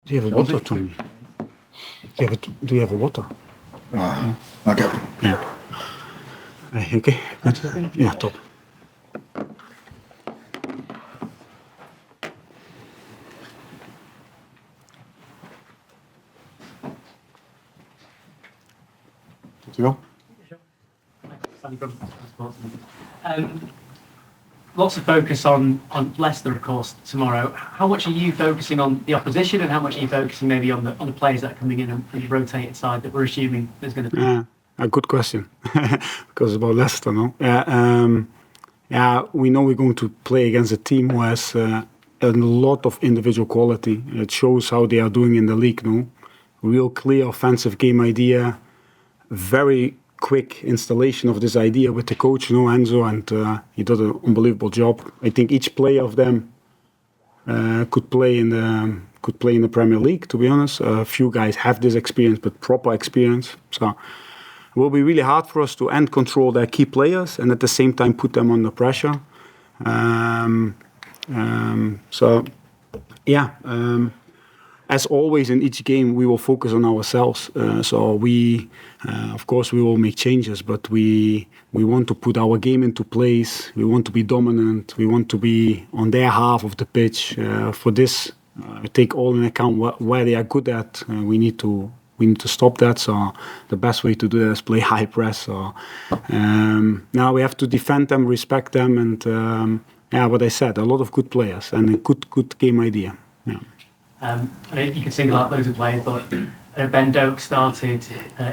Do you have a water, Tony? Do you have a water? Okay. Yeah. Okay, good. Yeah, top. Dankjewel. Lots of focus on Leicester, of course, tomorrow. How much are you focusing on the opposition, and how much are you focusing maybe on the players that are coming in and the rotated side that we're assuming there's going to be? A good question, because about Leicester, no? We know we're going to play against a team who has a lot of individual quality. It shows how they are doing in the league, no? Real clear offensive game idea, very quick installation of this idea with the coach, Enzo, and he did an unbelievable job. I think each player of them could play in the Premier League. To be honest, a few guys have this experience, but proper experience. So it will be really hard for us to control their key players and at the same time put them under pressure. As always in each game, we will focus on ourselves. Of course, we will make changes, but we want to put our game into place. We want to be dominant. We want to be on their half of the pitch. For this, take all in account where they are good at. We need to stop that. So the best way to do that is play high press. So now we have to defend them, respect them, and what I said, a lot of good players and a good game idea. Yeah. You can single out loads of players, but Ben Doak started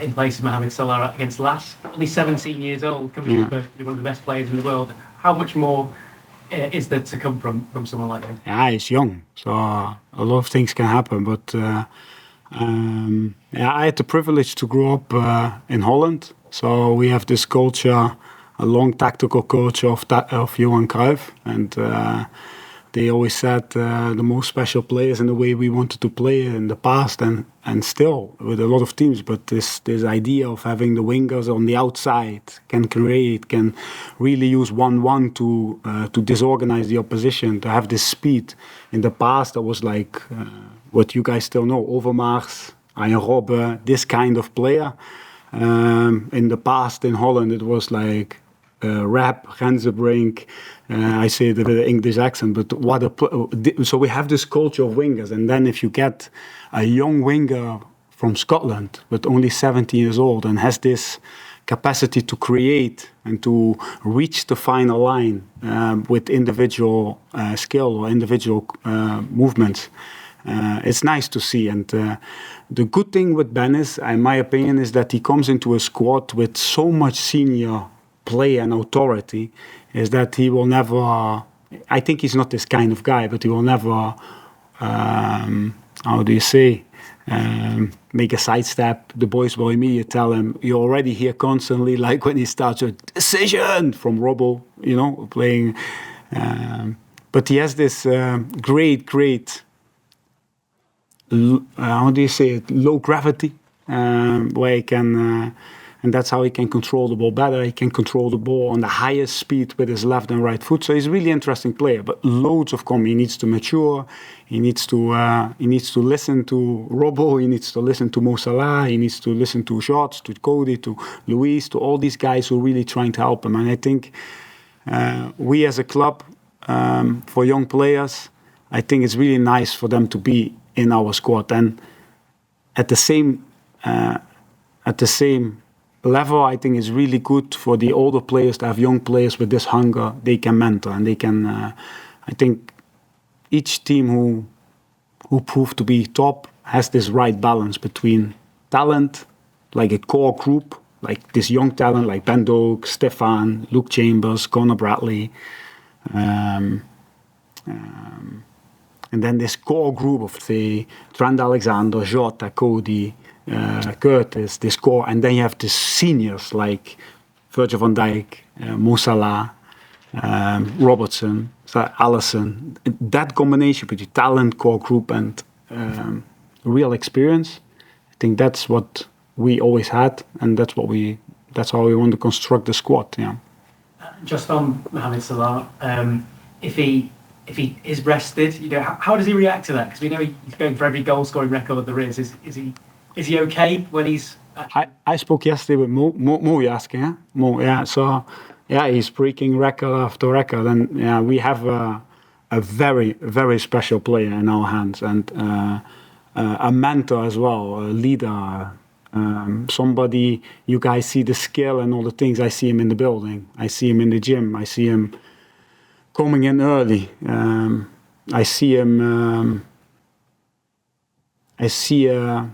in place of Mohamed Salah against Lass. Only 17 years old, coming one of the best players in the world. How much more is there to come from someone like him? Yeah, he's young, so a lot of things can happen. But I had the privilege to grow up in Holland, so we have this culture, a long tactical culture of Johan Cruyff, and they always said the most special players in the way we wanted to play in the past and still with a lot of teams. But this idea of having the wingers on the outside can really use 1-1 to disorganize the opposition, to have this speed. In the past, that was like what you guys still know, Overmars, Arjen Robben, this kind of player. In the past in Holland, it was like Rap, Rensenbrink. I say it with an English accent, but so we have this culture of wingers, and then if you get a young winger from Scotland, but only 17 years old, and has this capacity to create and to reach the final line with individual skill or individual movements, it's nice to see. And the good thing with Ben is, in my opinion, is that he comes into a squad with so much senior play and authority, is that he will never, I think he's not this kind of guy, but he will never, make a sidestep. The boys will immediately tell him, you're already here constantly, like when he starts a decision from Robbo, playing. But he has this great, low gravity, where he can, and that's how he can control the ball better. He can control the ball on the highest speed with his left and right foot. So he's a really interesting player, but loads of He needs to mature. He needs to listen to Robbo. He needs to listen to Mo Salah. He needs to listen to Shots, to Cody, to Luis, to all these guys who are really trying to help him. And I think we as a club, for young players, I think it's really nice for them to be in our squad. And at the same level, I think it's really good for the older players to have young players with this hunger. They can mentor, and they can. I think each team who proved to be top has this right balance between talent, like a core group, like this young talent, like Ben Doak, Stefan, Luke Chambers, Conor Bradley, and then this core group of the Trent Alexander, Jota, Cody, Curtis, this core, and then you have the seniors like Virgil van Dijk, Mo Salah, Robertson, Alisson. That combination between talent, core group, and real experience, I think that's what we always had, and that's how we want to construct the squad. Yeah. Just on Mohamed Salah, if he if he is rested, how does he react to that? Because we know he's going for every goal scoring record there is. Is he okay when he's? I spoke yesterday with Mo you're asking, huh? Mo, yeah. So, yeah, he's breaking record after record, and yeah, we have a very, very special player in our hands, and a mentor as well, a leader, somebody. You guys see the skill and all the things. I see him in the building. I see him in the gym. I see him coming in early. I see him. I see a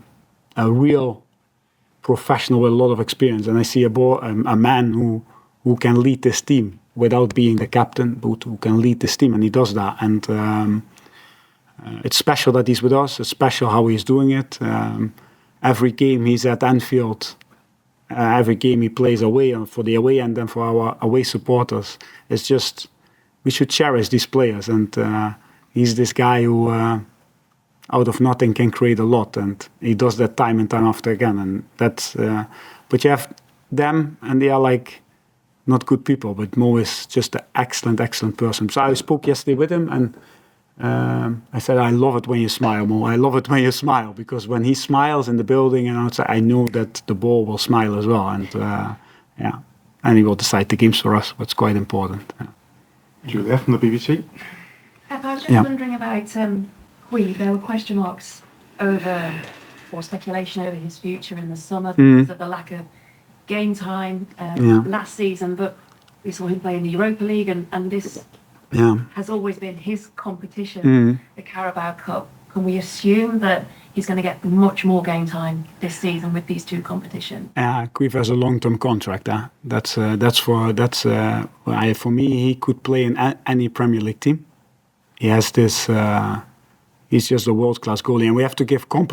real professional with a lot of experience, and I see a man who can lead this team without being the captain, but who can lead this team, and he does that. And it's special that he's with us. It's special how he's doing it. Every game he's at Anfield, every game he plays away for the away end and for our away supporters. It's just we should cherish these players, and he's this guy who out of nothing can create a lot, and he does that time and time after again. And that's but you have them, and they are like not good people, but Mo is just an excellent person. So I spoke yesterday with him, and I said, I love it when you smile, Mo. I love it when you smile, because when he smiles in the building and outside, I know that the ball will smile as well. And yeah, and he will decide the games for us, what's quite important. Yeah. Julia from the BBC. Pep, I was just wondering about Quee. There were question marks or speculation over his future in the summer because of the lack of game time last season, but we saw him play in the Europa League, and this has always been his competition, the Carabao Cup. Can we assume that he's going to get much more game time this season with these two competitions? Queef has a long-term contract. For me, he could play in any Premier League team. He has this. He's just a world-class goalie, and we have to give a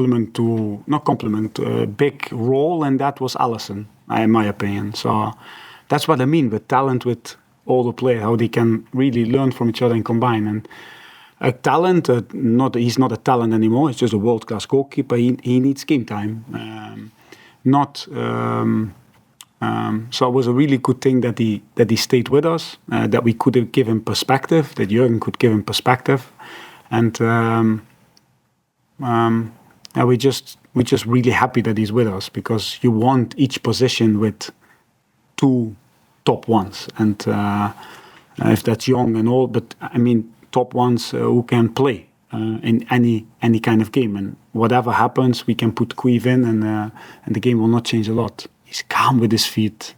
big role, and that was Alisson, in my opinion. So that's what I mean with talent, with all the players, how they can really learn from each other and combine. And a talent, he's not a talent anymore. He's just a world-class goalkeeper. He needs game time. So it was a really good thing that he stayed with us, that we could give him perspective, that Jurgen could give him perspective. And we're just really happy that he's with us, because you want each position with two top ones, and if that's young and all, but I mean top ones who can play in any kind of game, and whatever happens, we can put Queef in, and the game will not change a lot. He's calm with his feet.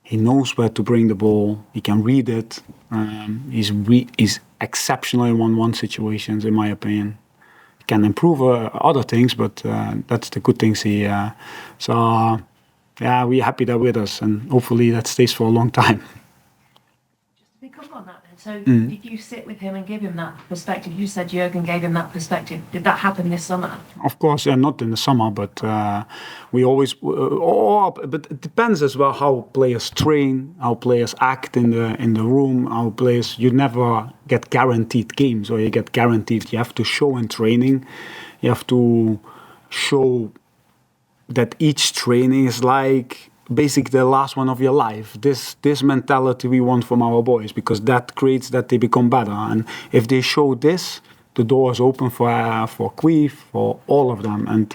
He knows where to bring the ball. He can read it. He's exceptional in 1-1 situations, in my opinion. He can improve other things, but that's the good things. We're happy that with us, and hopefully that stays for a long time. Just to pick up on that then, so did you sit with him and give him that perspective? You said Jurgen gave him that perspective. Did that happen this summer? Of course, not in the summer, but we always. But it depends as well how players train, how players act in the room, how players. You never get guaranteed games, or you get guaranteed. You have to show in training. You have to show that each training is like basically the last one of your life. This mentality we want from our boys, because that creates that they become better. And if they show this, the door is open for Queef, for all of them. And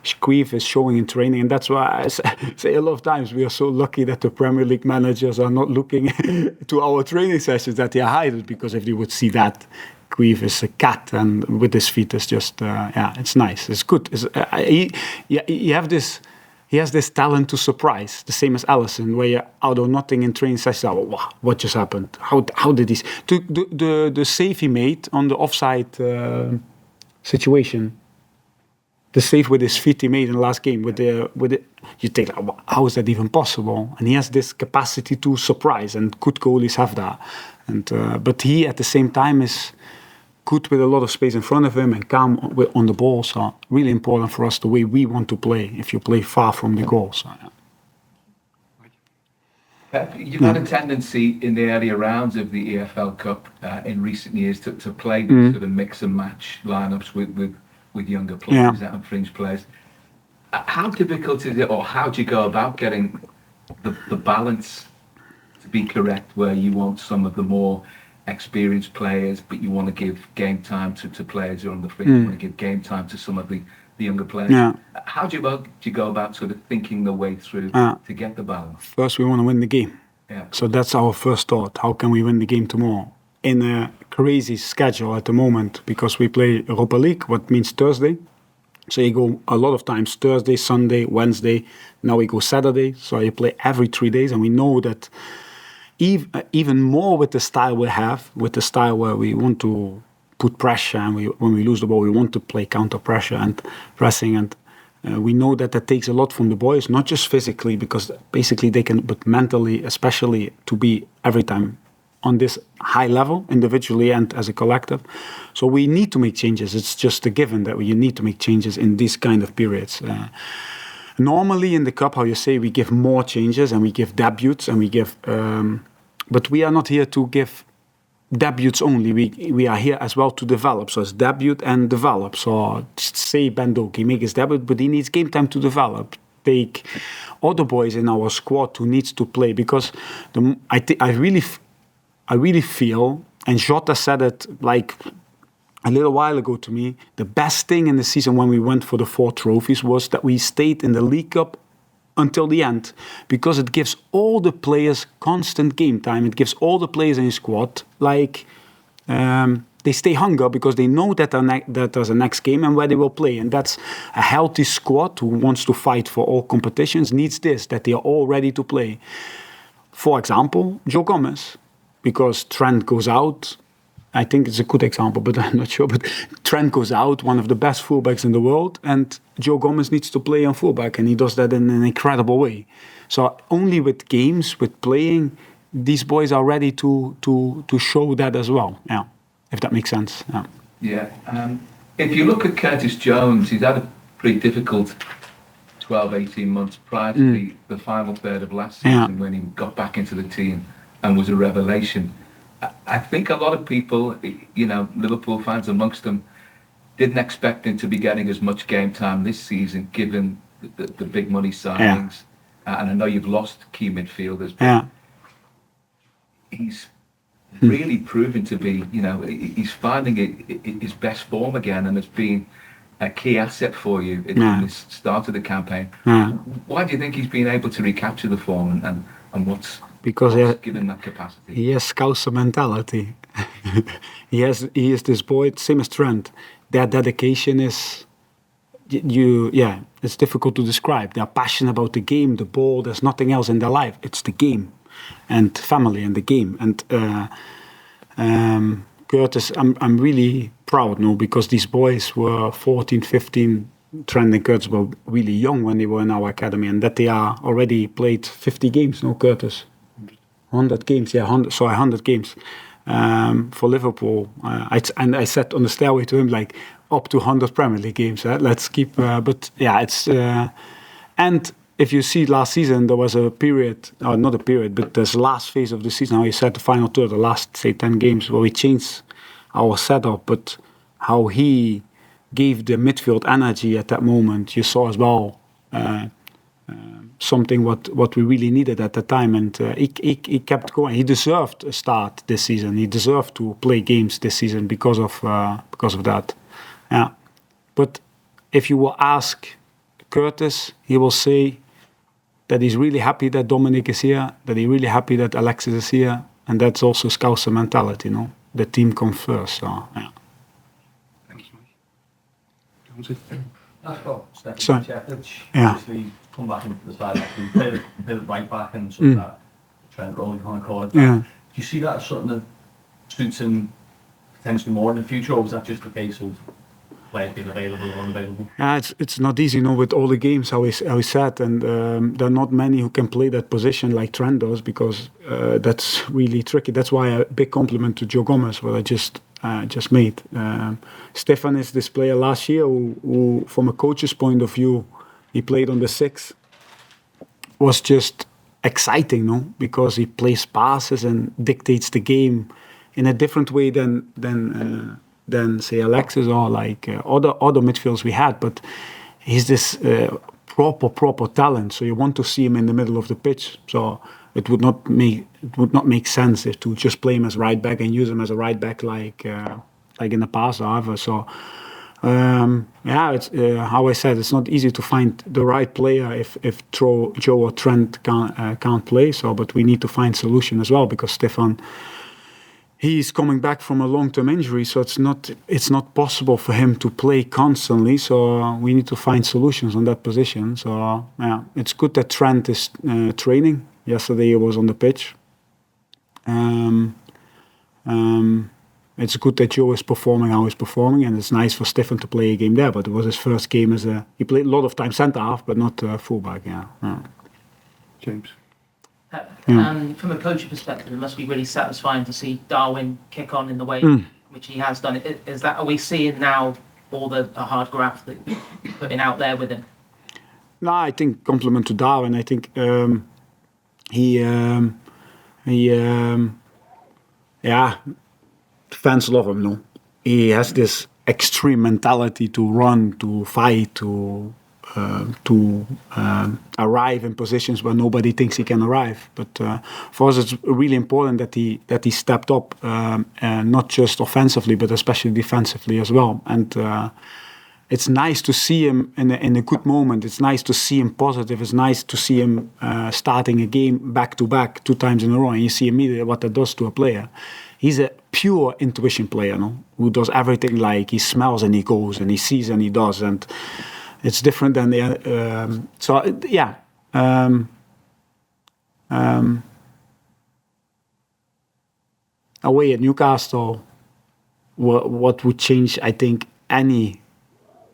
Queef is showing in training, and that's why I say a lot of times we are so lucky that the Premier League managers are not looking to our training sessions, that they are hiding, because if they would see that, Queef is a cat, and with his feet is just it's nice, it's good. He has this talent to surprise, the same as Alisson, where you're out of nothing in training sessions. Wow, what just happened? How did this? The save he made on the offside situation, the save with his feet he made in the last game, you think, how is that even possible? And he has this capacity to surprise, and good goalies have that. And but he at the same time is good with a lot of space in front of him and calm on the ball. So really important for us the way we want to play, if you play far from the goal. So, You've had a tendency in the earlier rounds of the EFL Cup in recent years to play these sort of mix and match lineups with younger players and fringe players. How difficult is it, or how do you go about getting the balance to be correct, where you want some of the more experienced players, but you want to give game time to players who are on the fringe. You want to give game time to some of the younger players. Yeah. How do you go about sort of thinking the way through to get the balance? First, we want to win the game. Yeah. So that's our first thought. How can we win the game tomorrow? In a crazy schedule at the moment, because we play Europa League, what means Thursday. So you go a lot of times Thursday, Sunday, Wednesday. Now we go Saturday. So you play every 3 days. And we know that even more with the style we have, with the style where we want to put pressure, and when we lose the ball, we want to play counter pressure and pressing. And we know that takes a lot from the boys, not just physically, because basically they can, but mentally, especially to be every time on this high level, individually and as a collective. So we need to make changes. It's just a given that you need to make changes in these kind of periods. Normally in the cup, how you say, we give more changes and we give debuts and we give, but we are not here to give debuts only. We are here as well to develop. So it's debut and develop. So say Doak, he makes his debut, but he needs game time to develop. Take other boys in our squad who needs to play, because I really feel, and Jota said it like a little while ago to me, the best thing in the season when we went for the 4 trophies was that we stayed in the League Cup until the end, because it gives all the players constant game time. It gives all the players in your squad, like, they stay hungry because they know that there's a next game and where they will play. And that's a healthy squad who wants to fight for all competitions, needs this, that they are all ready to play. For example, Joe Gomez, because Trent goes out. I think it's a good example, but I'm not sure. But Trent goes out, one of the best fullbacks in the world, and Joe Gomez needs to play on fullback, and he does that in an incredible way. So only with games, with playing, these boys are ready to show that as well. Yeah, if that makes sense. Yeah. Yeah. If you look at Curtis Jones, he's had a pretty difficult 12, 18 months prior to the final third of last season, when he got back into the team and was a revelation. I think a lot of people, Liverpool fans amongst them, didn't expect him to be getting as much game time this season, given the big money signings. Yeah. And I know you've lost key midfielders, but he's really proven to be, he's finding his best form again, and it's been a key asset for you in this start of the campaign. Why do you think he's been able to recapture the form, and what's given that capacity? He has Scouser mentality. he is this boy, same as Trent. Their dedication is, it's difficult to describe. They are passionate about the game, the ball. There's nothing else in their life. It's the game, and family, and the game. And Curtis, I'm really proud now, because these boys were 14, 15. Trent and Curtis were really young when they were in our academy, and that they are already played 50 games. No, Curtis. 100 games, 100 games for Liverpool. I said on the stairway to him, like, up to 100 Premier League games. Let's keep, but yeah, it's, and if you see last season, there was a period, or not a period, but this last phase of the season, how you said the final third, the last, say, 10 games, where we changed our setup, but how he gave the midfield energy at that moment, you saw as well, something what we really needed at the time, and he kept going. He deserved a start this season. He deserved to play games this season because of that. Yeah, but if you will ask Curtis, he will say that he's really happy that Dominic is here, that he's really happy that Alexis is here, and that's also Scouser mentality. The team comes first. So yeah. Thanks, Mike. That's what Stephen Sorry. Shepherd's Yeah. obviously come back into the side, play the right back and sort of that Trent role, you want to call it. Yeah. Do you see that as something that suits him potentially more in the future, or was that just a case of players being available or unavailable? Yeah, it's not easy, with all the games, how he said, and there are not many who can play that position like Trent does, because that's really tricky. That's why a big compliment to Joe Gomez, what I just made. Stefan is this player last year who, from a coach's point of view, he played on the 6, was just exciting, because he plays passes and dictates the game in a different way than say Alexis or like other midfielders we had. But he's this proper talent. So you want to see him in the middle of the pitch. So it would not make sense if to just play him as right back and use him as a right back like in the past or ever. So it's how I said, it's not easy to find the right player if Joe or Trent can't play. So, but we need to find solution as well, because Stefan, he's coming back from a long-term injury, so it's not possible for him to play constantly. So we need to find solutions on that position. So it's good that Trent is training. Yesterday he was on the pitch. It's good that Joe is performing how he's performing, and it's nice for Stefan to play a game there. But it was his first game he played a lot of time centre half, but not fullback. James. And from a coaching perspective, it must be really satisfying to see Darwin kick on in the way which he has done. Are we seeing now all the hard graft that you're putting out there with him? No, I think compliment to Darwin. I think fans love him. No, he has this extreme mentality to run, to fight, to arrive in positions where nobody thinks he can arrive. But for us, it's really important that he stepped up, not just offensively, but especially defensively as well. And it's nice to see him in a good moment. It's nice to see him positive. It's nice to see him starting a game back to back 2 times in a row, and you see immediately what that does to a player. He's a pure intuition player, no? Who does everything, like he smells and he goes, and he sees and he does, and it's different than away at Newcastle, what would change, I think, any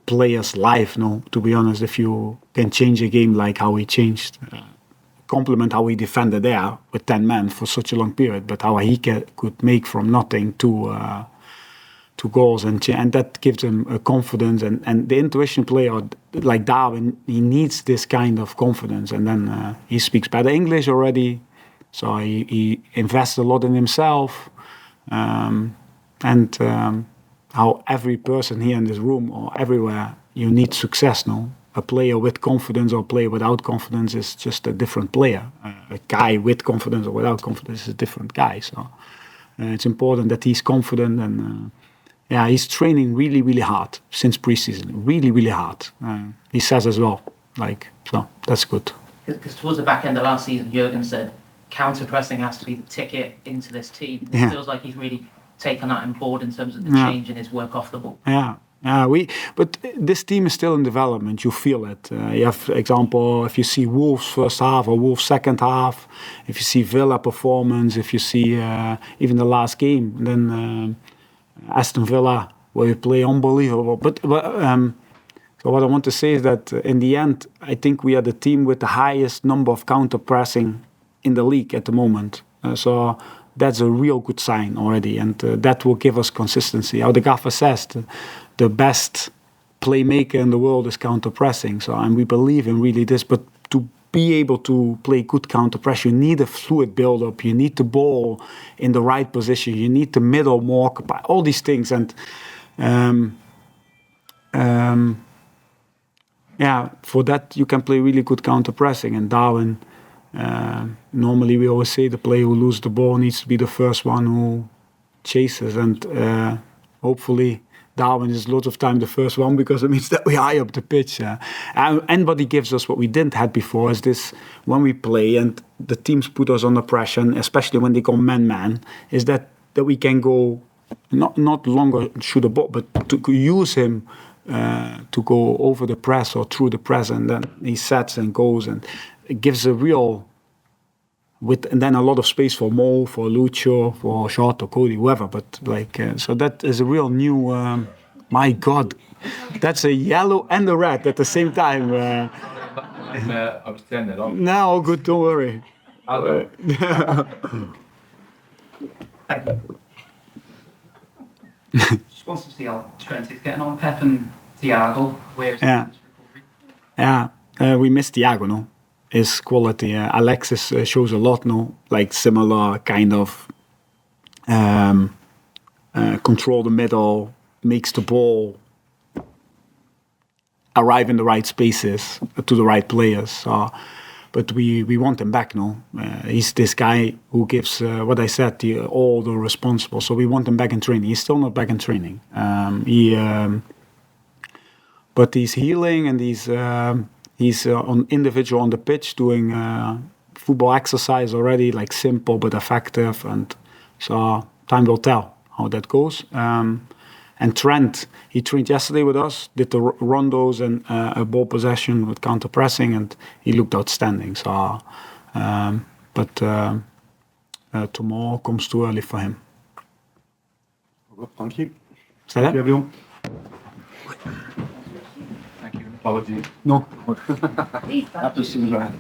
player's life, no, to be honest, if you can change a game like how he changed. Compliment how he defended there with 10 men for such a long period, but how he could make from nothing to goals, and that gives him a confidence. And the intuition player like Darwin, he needs this kind of confidence. And then he speaks better English already, so he invests a lot in himself. How every person here in this room or everywhere, you need success, no? A player with confidence or a player without confidence is just a different player. A guy with confidence or without confidence is a different guy. So it's important that he's confident, and he's training really, really hard since preseason. Really, really hard. He says as well, so that's good. Because towards the back end of last season, Jurgen said counter-pressing has to be the ticket into this team. It feels like he's really taken that on board in terms of the change in his work off the ball. But this team is still in development. You feel it. You have, for example, if you see Wolves first half or Wolves second half, if you see Villa performance, if you see even the last game, then Aston Villa, where you play unbelievable. But so what I want to say is that in the end, I think we are the team with the highest number of counter-pressing in the league at the moment. So that's a real good sign already, and that will give us consistency. How the gaffer says, the best playmaker in the world is counter-pressing. So, and we believe in really this, but to be able to play good counter-press, you need a fluid build-up, you need the ball in the right position, you need the middle more occupied, all these things. And for that you can play really good counter-pressing. And Darwin, normally we always say the player who loses the ball needs to be the first one who chases, and hopefully Darwin is lots of time the first one, because it means that we high up the pitch. And what he gives us, what we didn't have before, is this: when we play and the teams put us under pressure, and especially when they go man-man, is that we can go not longer shoot the ball, but to use him to go over the press or through the press, and then he sets and goes, and it gives a real and then a lot of space for Mo, for Lucio, for Short or Cody, whoever. But so that is a real new. My God, that's a yellow and a red at the same time. I was turning it on. No, all good. Don't worry. Just wants to see how Trent is getting on. Pep and Thiago, where is his recovery? We missed Thiago, no? His quality. Alexis shows a lot, no? Like similar kind of control the middle, makes the ball arrive in the right spaces to the right players. So, but we want him back now. He's this guy who gives what I said, all the responsible. So we want him back in training. He's still not back in training. But he's healing, and he's on individual on the pitch doing football exercise already, like simple but effective. And so time will tell how that goes. And Trent, he trained yesterday with us, did the rondos and a ball possession with counter pressing, and he looked outstanding. So, but tomorrow comes too early for him. Thank you. Say that? Thank you, everyone. Thank you. Apologies. No. These That does seem right.